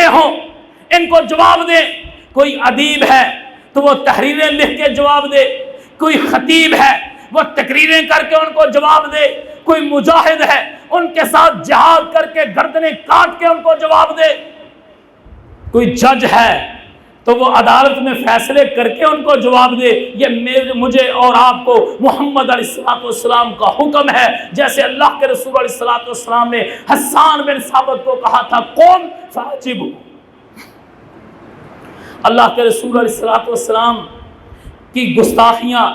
کھڑے ہوں ان کو جواب دیں. کوئی ادیب ہے تو وہ تحریریں لکھ کے جواب دے, کوئی خطیب ہے وہ تقریریں کر کے ان کو جواب دے, کوئی مجاہد ہے ان کے ساتھ جہاد کر کے گردنیں کاٹ کے ان کو جواب دے, کوئی جج ہے تو وہ عدالت میں فیصلے کر کے ان کو جواب دے. یہ مجھے اور آپ کو محمد علیہ السلام کا حکم ہے, جیسے اللہ کے رسول علیہ السلام نے حسان بن ثابت کو کہا تھا قوم فاجب. اللہ کے رسول علیہ السلام کی گستاخیاں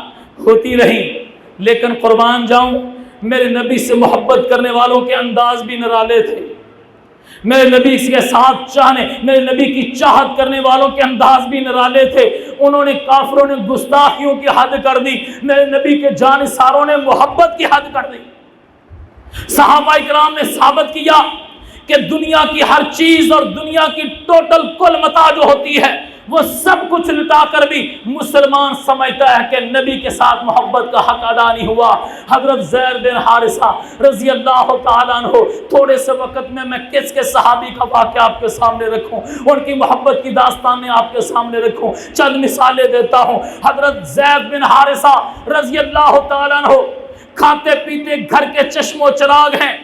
ہوتی رہیں, لیکن قربان جاؤں میرے نبی سے محبت کرنے والوں کے انداز بھی نرالے تھے. میرے نبی کے ساتھ میرے نبی کی چاہت کرنے والوں کے انداز بھی نرالے تھے. انہوں نے کافروں نے گستاخیوں کی حد کر دی, میرے نبی کے جانثاروں نے محبت کی حد کر دی. صحابہ کرام نے ثابت کیا کہ دنیا کی ہر چیز اور دنیا کی ٹوٹل کل متاع جو ہوتی ہے وہ سب کچھ لٹا کر بھی مسلمان سمجھتا ہے کہ نبی کے ساتھ محبت کا حق ادا نہیں ہوا. حضرت زید بن حارثہ رضی اللہ تعالیٰ عنہ, تھوڑے سے وقت میں کس کے صحابی کا واقعہ آپ کے سامنے رکھوں, ان کی محبت کی داستانیں آپ کے سامنے رکھوں, چند مثالیں دیتا ہوں. حضرت زید بن حارثہ رضی اللہ تعالیٰ عنہ کھاتے پیتے گھر کے چشم و چراغ ہیں,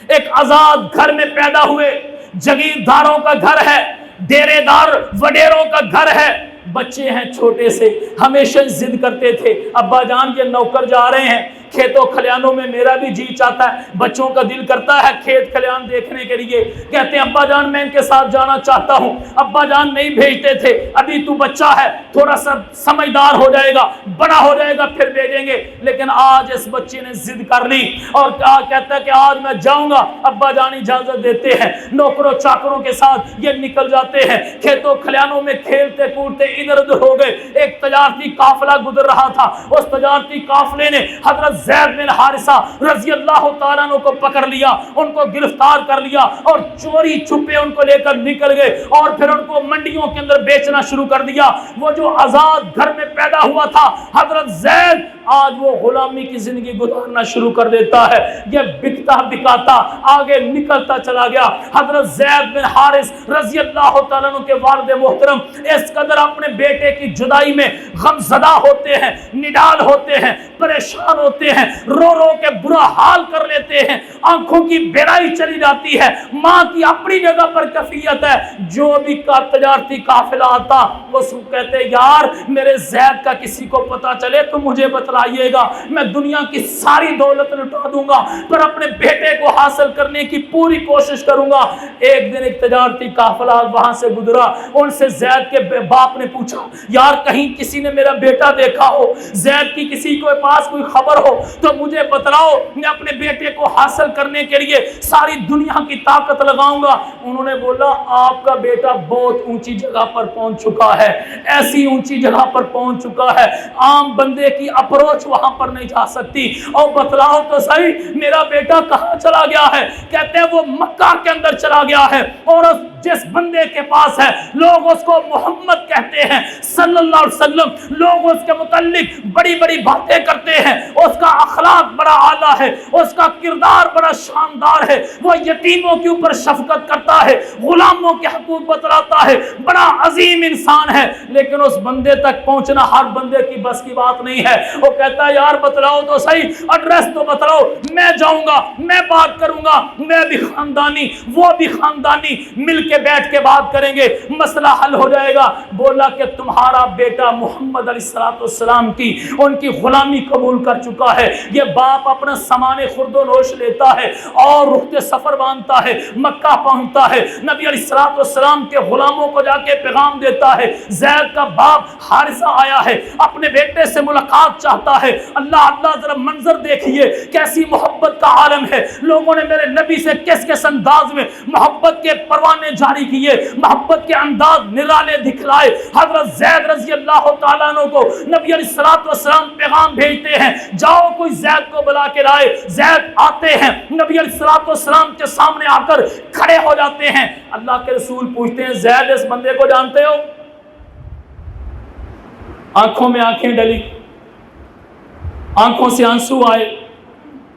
ایک آزاد گھر میں پیدا ہوئے, جگیرداروں کا گھر ہے, ڈیرے دار وڈیروں کا گھر ہے, بچے ہیں چھوٹے سے, ہمیشہ ضد کرتے تھے ابا جان یہ نوکر جا رہے ہیں کھیتوں کھلیانوں میں, میرا بھی جی چاہتا ہے, بچوں کا دل کرتا ہے کھیت کھلیان دیکھنے کے لیے, کہتے ہیں ابا جان میں ان کے ساتھ جانا چاہتا ہوں. ابا جان نہیں بھیجتے تھے, ابھی تو بچہ ہے تھوڑا سا سمجھدار ہو جائے گا, بڑا ہو جائے گا پھر بھیجیں گے. لیکن آج اس بچے نے ضد کر لی اور کہتا ہے کہ آج میں جاؤں گا. ابا جان اجازت دیتے ہیں, نوکروں چاکروں کے ساتھ یہ نکل جاتے ہیں, کھیتوں کھلیانوں میں کھیلتے کودتے ادھر ادھر ہو گئے. ایک تجارتی قافلہ گزر رہا تھا, اس تجارتی قافلے نے حضرت زید بن حارثہ رضی اللہ تعالیٰ عنہ کو پکڑ لیا, ان کو گرفتار کر لیا اور چوری چھپے ان کو لے کر نکل گئے اور پھر ان کو منڈیوں کے اندر بیچنا شروع کر دیا. وہ جو آزاد گھر میں پیدا ہوا تھا حضرت زید, آج وہ غلامی کی زندگی گزارنا شروع کر دیتا ہے. یہ بکتا بکاتا آگے نکلتا چلا گیا. حضرت زید بن حارث رضی اللہ تعالیٰ عنہ کے والد محترم اس قدر اپنے بیٹے کی جدائی میں غم زدہ ہوتے ہیں, نڈال ہوتے ہیں, پریشان ہوتے ہیں, رو رو کے برا حال کر لیتے ہیں, آنکھوں کی بیرائی چلی جاتی ہے. ماں کی اپنی جگہ پر کفیت ہے, جو بھی تجارتی قافلہ آتا وہ سب کہتے یار میرے زید کا کسی کو پتا چلے تو مجھے بتلائیے گا, میں دنیا کی ساری دولت لٹا دوں گا پر اپنے بیٹے کو حاصل کرنے کی پوری کوشش کروں گا. ایک دن ایک تجارتی قافلہ وہاں سے گزرا, ان سے زید کے باپ نے پوچھا یار کہیں کسی نے میرا بیٹا دیکھا ہو, زید کی کسی کے پاس کوئی خبر ہو تو مجھے بتلاؤ, میں اپنے بیٹے کو حاصل کرنے کے لیے ساری دنیا کی طاقت لگاؤں گا. انہوں نے بولا آپ کا بیٹا بہت اونچی جگہ پر پہنچ چکا ہے, ایسی اونچی جگہ پر پہنچ چکا ہے عام بندے کی اپروچ وہاں پر نہیں جا سکتی, اور بتلاؤ تو صحیح میرا بیٹا کہاں چلا گیا ہے. کہتے ہیں وہ مکہ کے اندر چلا گیا ہے, اور جس بندے کے پاس ہے لوگ اس کو محمد کہتے ہیں صلی اللہ علیہ وسلم, لوگ اس کے متعلق بڑی بڑی باتیں کرتے ہیں, اس کا اخلاق بڑا اعلیٰ ہے, اس کا کردار بڑا شاندار ہے, وہ یتیموں کے اوپر شفقت کرتا ہے, غلاموں کے حقوق بتلاتا ہے, بڑا عظیم انسان ہے. لیکن اس بندے تک پہنچنا ہر بندے کی بس کی بات نہیں ہے. وہ کہتا ہے یار بتلاؤ تو صحیح, ایڈریس تو بتلاؤ, میں جاؤں گا, میں بات کروں گا, میں بھی خاندانی وہ بھی خاندانی, مل کے بیٹھ کے بات کریں گے, مسئلہ حل ہو جائے گا. بولا کہ تمہارا بیٹا محمد علیہ السلام کی ان کی غلامی قبول کر چکا ہے. یہ باپ اپنا سامان خرد و نوش لیتا ہے اور رخت سفر باندھتا ہے, مکہ پہنچتا ہے, نبی علیہ السلام کے غلاموں کو جا کے پیغام دیتا ہے. زید کا باپ حارثہ آیا ہے, اپنے بیٹے سے ملاقات چاہتا ہے. اللہ اللہ ذرا منظر دیکھیے کیسی محبت کا عالم ہے. لوگوں نے میرے نبی سے کس کس انداز میں محبت کے پروانے جاری کیے, محبت کے انداز نرالے دکھلائے. حضرت زید رضی اللہ تعالیٰ عنہ کو نبی علیہ السلام پیغام بھیجتے ہیں جاؤ کوئی زید کو بلا کے لائے. زید آتے ہیں, نبی علیہ السلام کے سامنے آ کر کھڑے ہو جاتے ہیں. اللہ کے رسول پوچھتے ہیں زید اس بندے کو جانتے ہو؟ آنکھوں میں آنکھیں ڈلی, آنکھوں سے آنسو آئے.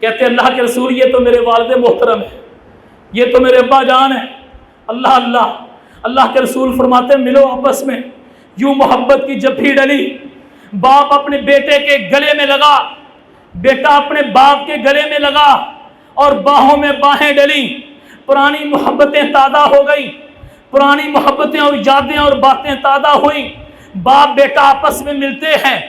کہتے اللہ کے رسول یہ تو میرے والد محترم ہے, یہ تو میرے ابا جان ہے. اللہ اللہ, اللہ کے رسول فرماتے ہیں ملو آپس میں. یوں محبت کی جفی ڈلی. باپ اپنے بیٹے کے گلے میں لگا, بیٹا اپنے باپ کے گلے میں لگا اور باہوں میں باہیں ڈلی. پرانی محبتیں تازہ ہو گئی, پرانی محبتیں اور یادیں اور باتیں تازہ ہوئیں. باپ بیٹا آپس میں ملتے ہیں,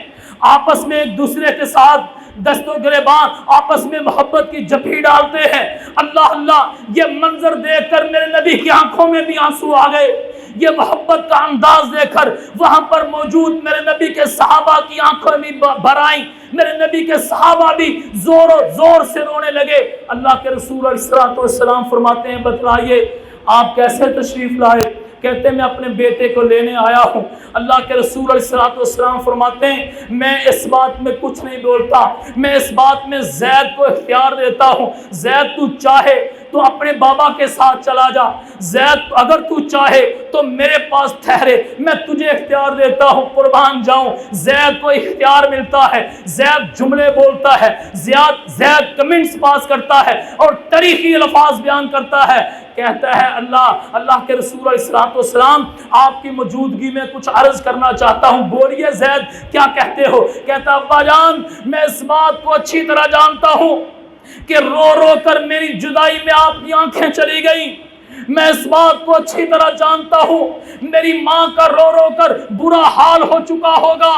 آپس میں ایک دوسرے کے ساتھ دست و گریبان آپس میں محبت کی جفی ڈالتے ہیں. اللہ اللہ, یہ منظر دیکھ کر میرے نبی کی آنکھوں میں بھی آنسو آ گئے. یہ محبت کا انداز دیکھ کر وہاں پر موجود میرے نبی کے صحابہ کی آنکھوں میں بھر آئیں. میرے نبی کے صحابہ بھی زور و زور سے رونے لگے. اللہ کے رسول علیہ السلام فرماتے ہیں بتلائیے آپ کیسے تشریف لائے؟ کہتے ہیں میں اپنے بیٹے کو لینے آیا ہوں. اللہ کے رسول علیہ السلام فرماتے ہیں میں اس بات میں کچھ نہیں بولتا, میں اس بات میں زید کو اختیار دیتا ہوں. زید تو چاہے تو اپنے بابا کے ساتھ چلا جا, زید اگر تو چاہے تو میرے پاس ٹھہرے, میں تجھے اختیار دیتا ہوں, قربان جاؤں. زید کو اختیار ملتا ہے, زید جملے بولتا ہے, زید کمنٹس پاس کرتا ہے اور تاریخی الفاظ بیان کرتا ہے. کہتا ہے اللہ کے رسول علیہ السلام آپ کی موجودگی میں کچھ عرض کرنا چاہتا ہوں, بولیے زید کیا کہتے ہو؟ کہتا ابا جان میں اس بات کو اچھی طرح جانتا ہوں کہ رو رو کر میری جدائی میں آپ کی آنکھیں چلی گئیں. میں اس بات کو اچھی طرح جانتا ہوں میری ماں کا رو رو کر برا حال ہو چکا ہوگا.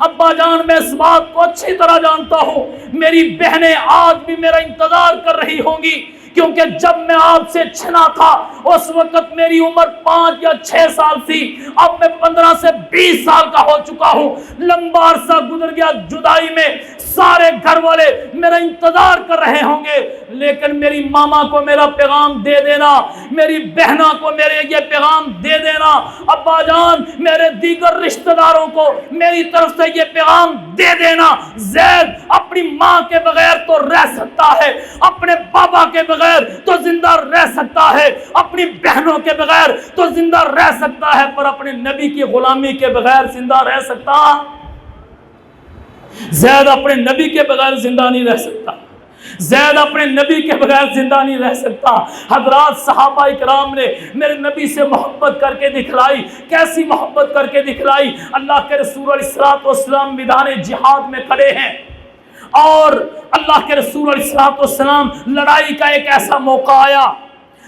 ابا جان میں اس بات کو اچھی طرح جانتا ہوں میری بہنیں آج بھی میرا انتظار کر رہی ہوں گی, کیونکہ جب میں آپ سے چھنا تھا اس وقت میری عمر 5 یا 6 سال تھی, اب میں 15 سے 20 سال کا ہو چکا ہوں. لمبا عرصہ گزر گیا جدائی میں, سارے گھر والے میرا انتظار کر رہے ہوں گے, لیکن میری ماما کو میرا پیغام دے دینا, میری بہنا کو میرے یہ پیغام دے دینا. ابا جان میرے دیگر رشتہ داروں کو میری طرف سے یہ پیغام دے دینا, زید اپنی ماں کے بغیر تو رہ سکتا ہے, اپنے بابا کے بغیر تو زندہ رہ سکتا ہے, اپنی بہنوں کے بغیر تو زندہ رہ سکتا ہے, پر اپنے نبی کی غلامی کے بغیر زندہ رہ سکتا؟ زید اپنے نبی کے بغیر زندہ نہیں رہ سکتا, زید اپنے نبی کے بغیر زندہ نہیں رہ سکتا. حضرات صحابہ اکرام نے میرے نبی سے محبت کر کے دکھلائی. کیسی محبت کر کے دکھلائی؟ اللہ کے رسول علیہ السلام میدان جہاد میں کھڑے ہیں اور اللہ کے رسول علیہ السلام لڑائی کا ایک ایسا موقع آیا,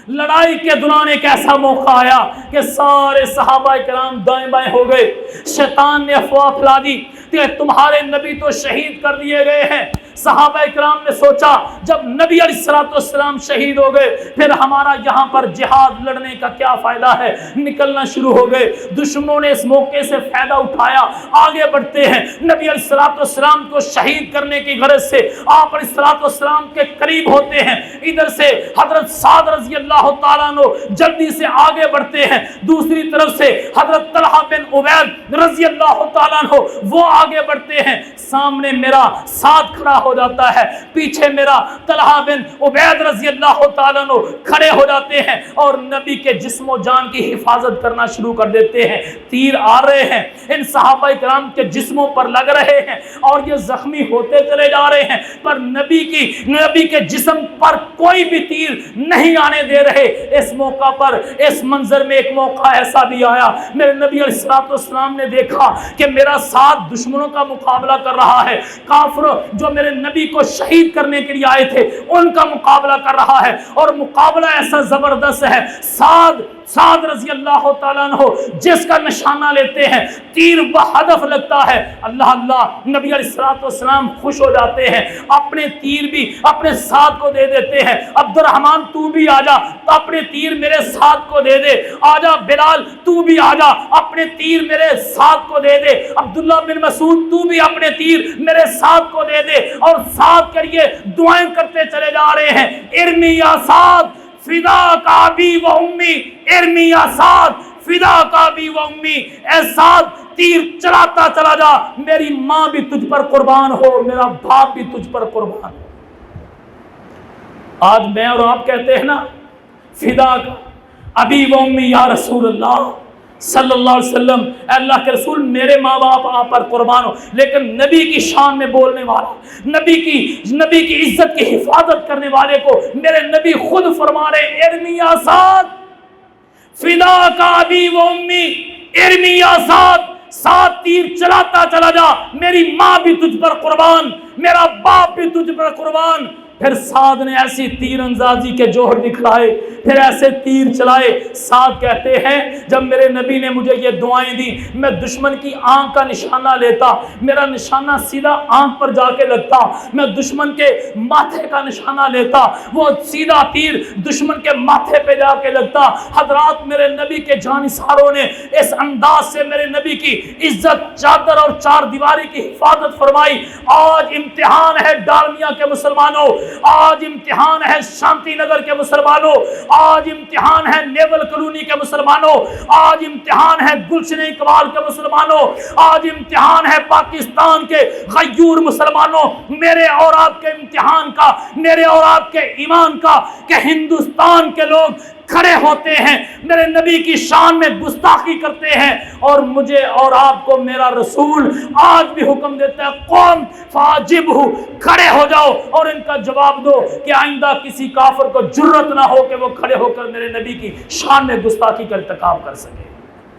لڑائی کے دوران ایک ایسا موقع آیا کہ سارے صحابہ کرام دائیں بائیں ہو گئے. شیطان نے افواہ پھیلا دی کہ تمہارے نبی تو شہید کر دیے گئے ہیں. صحابہ اکرام نے سوچا جب نبی علیہ السلام شہید ہو گئے پھر ہمارا یہاں پر جہاد لڑنے کا کیا فائدہ ہے. نکلنا شروع ہو گئے. دشمنوں نے اس موقع سے فائدہ اٹھایا, آگے بڑھتے ہیں. نبی علیہ السلام کو شہید کرنے کی غرض سے آپ علیہ السلام کے قریب ہوتے ہیں. ادھر سے حضرت سعد رضی اللہ تعالیٰ عنہ جلدی سے آگے بڑھتے ہیں, دوسری طرف سے حضرت طلحہ بن عبید رضی اللہ تعالیٰ عنہ وہ آگے بڑھتے ہیں. سامنے میرا ساتھ کھڑا ہو جاتا ہے, پیچھے میرا طلحہ بن عبید رضی اللہ تعالیٰ عنہ کھڑے ہو جاتے ہیں اور نبی کے جسم و جان کی حفاظت کرنا شروع کر دیتے ہیں. تیر آ رہے ہیں, ان صحابہ کرام کے جسموں پر لگ رہے ہیں اور یہ زخمی ہوتے چلے جا رہے ہیں, پر نبی کے جسم پر کوئی بھی تیر نہیں آنے دے رہے. اس موقع پر اس منظر میں ایک موقع ایسا بھی آیا, میرے نبی علیہ السلام نے دیکھا کہ میرا ساتھ دشمنوں کا مقابلہ کر رہا ہے, کافروں جو میرے نبی کو شہید کرنے کے لیے آئے تھے ان کا مقابلہ کر رہا ہے, اور مقابلہ ایسا زبردست ہے. سعد رضی اللہ تعالیٰ عنہ جس کا نشانہ لیتے ہیں تیر بہدف لگتا ہے. اللہ اللہ, نبی علیہ السلام خوش ہو جاتے ہیں, اپنے تیر بھی اپنے ساتھ کو دے دیتے ہیں. عبد الرحمن تو بھی آجا, اپنے تیر میرے ساتھ کو دے دے. آجا بلال تو بھی آجا, اپنے تیر میرے ساتھ کو دے دے. عبداللہ بن مسعود تو بھی اپنے تیر میرے ساتھ کو دے دے. اور ساتھ کریے دعائیں کرتے چلے جا رہے ہیں. ارمی یا سعد فدا کا ابی و امی, ارمی یا سعد فدا کا ابی و امی. اے سعد تیر چلاتا چلا جا, میری ماں بھی تجھ پر قربان ہو, میرا باپ بھی تجھ پر قربان ہو. آج میں اور آپ کہتے ہیں نا فدا کا ابی و امی یا رسول اللہ صلی اللہ علیہ وسلم, اے اللہ کے رسول میرے ماں باپ آپ پر قربان ہو. لیکن نبی کی شان میں بولنے والا, نبی کی عزت کی حفاظت کرنے والے کو میرے نبی خود فرما رہے ارمی یا سعد فدا فداک ابی و امی ارمی یا سعد، سات تیر چلاتا چلا جا، میری ماں بھی تجھ پر قربان، میرا باپ بھی تجھ پر قربان۔ پھر سعد نے ایسی تیر اندازی کے جوہر دکھلائے، پھر ایسے تیر چلائے۔ سعد کہتے ہیں جب میرے نبی نے مجھے یہ دعائیں دی، میں دشمن کی آنکھ کا نشانہ لیتا، میرا نشانہ سیدھا آنکھ پر جا کے لگتا، میں دشمن کے ماتھے کا نشانہ لیتا، وہ سیدھا تیر دشمن کے ماتھے پہ جا کے لگتا۔ حضرات میرے نبی کے جانثاروں نے اس انداز سے میرے نبی کی عزت، چادر اور چار دیواری کی حفاظت فرمائی۔ آج امتحان ہے ڈالمیا کے مسلمانوں، آج امتحان ہے شانتی نگر کے مسلمانوں، آج امتحان ہے نیول کالونی کے مسلمانوں، آج امتحان ہے گلشن اقبال کے مسلمانوں، آج امتحان ہے پاکستان کے غیور مسلمانوں۔ میرے اور آپ کے امتحان کا، میرے اور آپ کے ایمان کا کہ ہندوستان کے لوگ کھڑے ہوتے ہیں، میرے نبی کی شان میں گستاخی کرتے ہیں، اور مجھے اور آپ کو میرا رسول آج بھی حکم دیتا ہے قوم فاجبہ، کھڑے ہو جاؤ اور ان کا جواب دو کہ آئندہ کسی کافر کو جرت نہ ہو کہ وہ کھڑے ہو کر میرے نبی کی شان میں گستاخی کا ارتکاب کر سکے۔